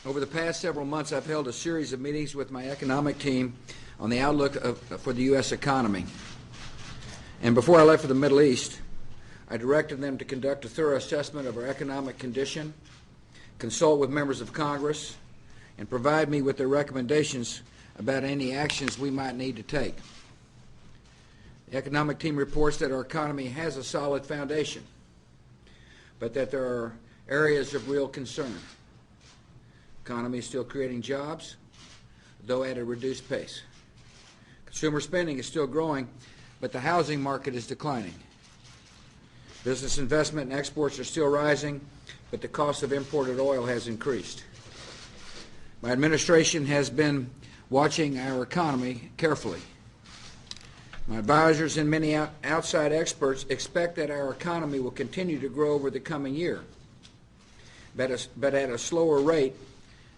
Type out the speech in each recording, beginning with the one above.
Over the past several months, I've held a series of meetings with my economic team on the outlook for the U.S. economy. And before I left for the Middle East, I directed them to conduct a thorough assessment of our economic condition, consult with members of Congress, and provide me with their recommendations about any actions we might need to take. The economic team reports that our economy has a solid foundation, but that there are areas of real concern. The economy is still creating jobs, though at a reduced pace. Consumer spending is still growing, but the housing market is declining. Business investment and exports are still rising, but the cost of imported oil has increased. My administration has been watching our economy carefully. My advisors and many outside experts expect that our economy will continue to grow over the coming year, but at a slower rate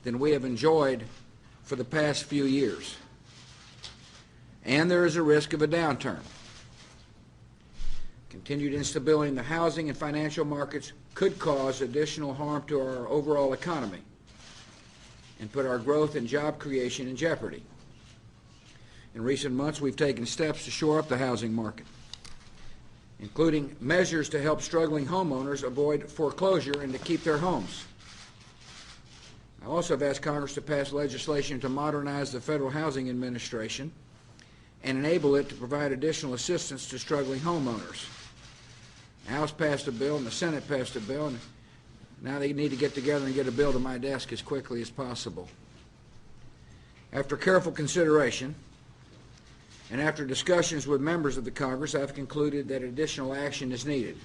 than we have enjoyed for the past few years. And there is a risk of a downturn. Continued instability in the housing and financial markets could cause additional harm to our overall economy and put our growth and job creation in jeopardy. In recent months, we've taken steps to shore up the housing market, including measures to help struggling homeowners avoid foreclosure and to keep their homes. I also have asked Congress to pass legislation to modernize the Federal Housing Administration and enable it to provide additional assistance to struggling homeowners. The House passed a bill and the Senate passed a bill, and now they need to get together and get a bill to my desk as quickly as possible. After careful consideration and after discussions with members of the Congress, I've concluded that additional action is needed.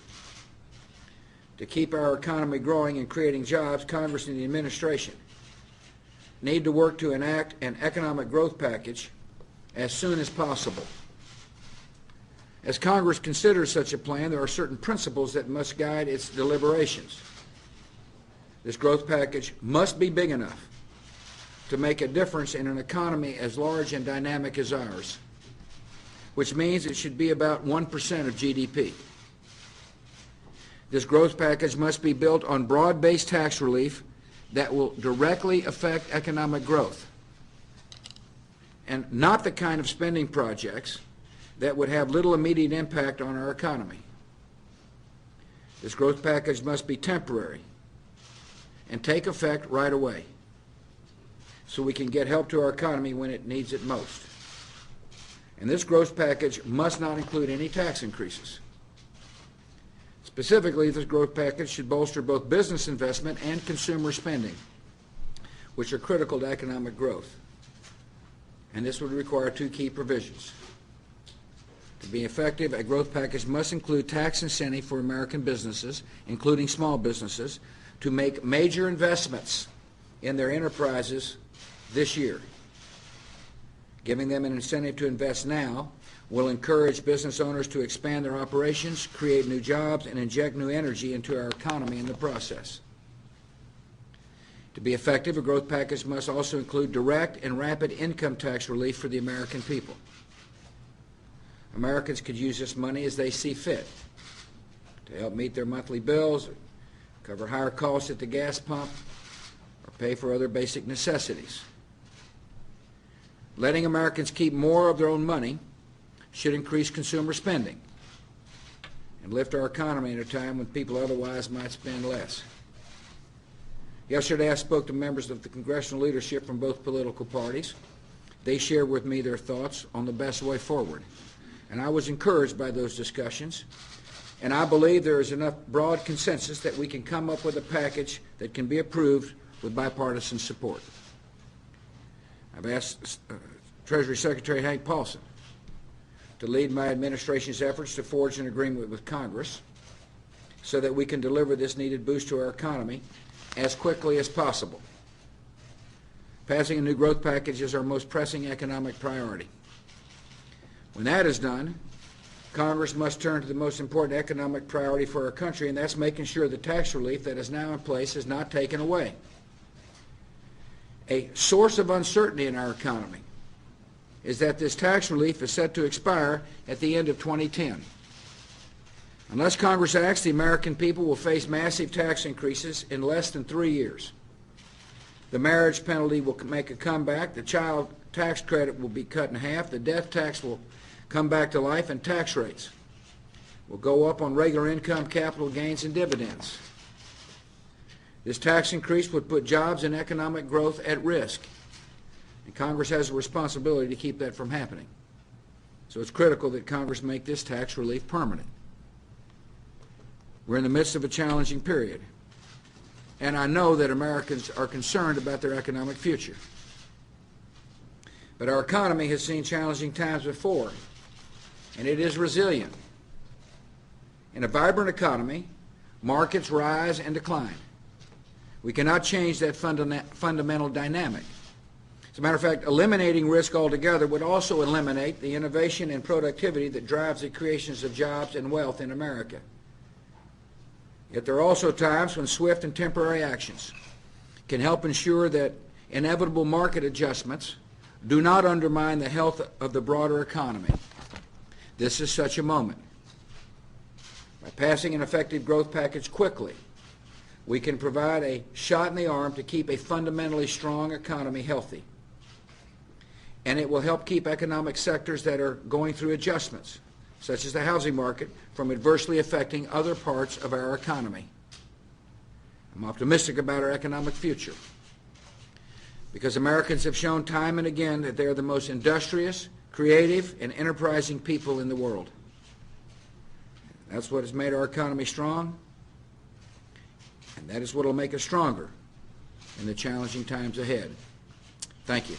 To keep our economy growing and creating jobs, Congress and the administration need to work to enact an economic growth package as soon as possible. As Congress considers such a plan, there are certain principles that must guide its deliberations. This growth package must be big enough to make a difference in an economy as large and dynamic as ours, which means it should be about 1% of GDP. This growth package must be built on broad-based tax relief that will directly affect economic growth, and not the kind of spending projects that would have little immediate impact on our economy. This growth package must be temporary and take effect right away so we can get help to our economy when it needs it most. And this growth package must not include any tax increases. Specifically, this growth package should bolster both business investment and consumer spending, which are critical to economic growth. And this would require two key provisions. To be effective, a growth package must include tax incentive for American businesses, including small businesses, to make major investments in their enterprises this year. Giving them an incentive to invest now will encourage business owners to expand their operations, create new jobs, and inject new energy into our economy in the process. To be effective, a growth package must also include direct and rapid income tax relief for the American people. Americans could use this money as they see fit to help meet their monthly bills, cover higher costs at the gas pump, or pay for other basic necessities. Letting Americans keep more of their own money should increase consumer spending and lift our economy at a time when people otherwise might spend less. Yesterday I spoke to members of the congressional leadership from both political parties. They shared with me their thoughts on the best way forward, and I was encouraged by those discussions, and I believe there is enough broad consensus that we can come up with a package that can be approved with bipartisan support. I've asked Treasury Secretary Hank Paulson to lead my administration's efforts to forge an agreement with Congress so that we can deliver this needed boost to our economy as quickly as possible. Passing a new growth package is our most pressing economic priority. When that is done, Congress must turn to the most important economic priority for our country, and that's making sure the tax relief that is now in place is not taken away. A source of uncertainty in our economy is that this tax relief is set to expire at the end of 2010. Unless Congress acts, the American people will face massive tax increases in less than 3 years. The marriage penalty will make a comeback. The child tax credit will be cut in half. The death tax will come back to life, and tax rates will go up on regular income, capital gains, and dividends. This tax increase would put jobs and economic growth at risk, and Congress has a responsibility to keep that from happening. So it's critical that Congress make this tax relief permanent. We're in the midst of a challenging period, and I know that Americans are concerned about their economic future. But our economy has seen challenging times before, and it is resilient. In a vibrant economy, markets rise and decline. We cannot change that fundamental dynamic. As a matter of fact, eliminating risk altogether would also eliminate the innovation and productivity that drives the creations of jobs and wealth in America. Yet there are also times when swift and temporary actions can help ensure that inevitable market adjustments do not undermine the health of the broader economy. This is such a moment. By passing an effective growth package quickly, we can provide a shot in the arm to keep a fundamentally strong economy healthy. And it will help keep economic sectors that are going through adjustments, such as the housing market, from adversely affecting other parts of our economy. I'm optimistic about our economic future because Americans have shown time and again that they are the most industrious, creative, and enterprising people in the world. That's what has made our economy strong, and that is what will make us stronger in the challenging times ahead. Thank you.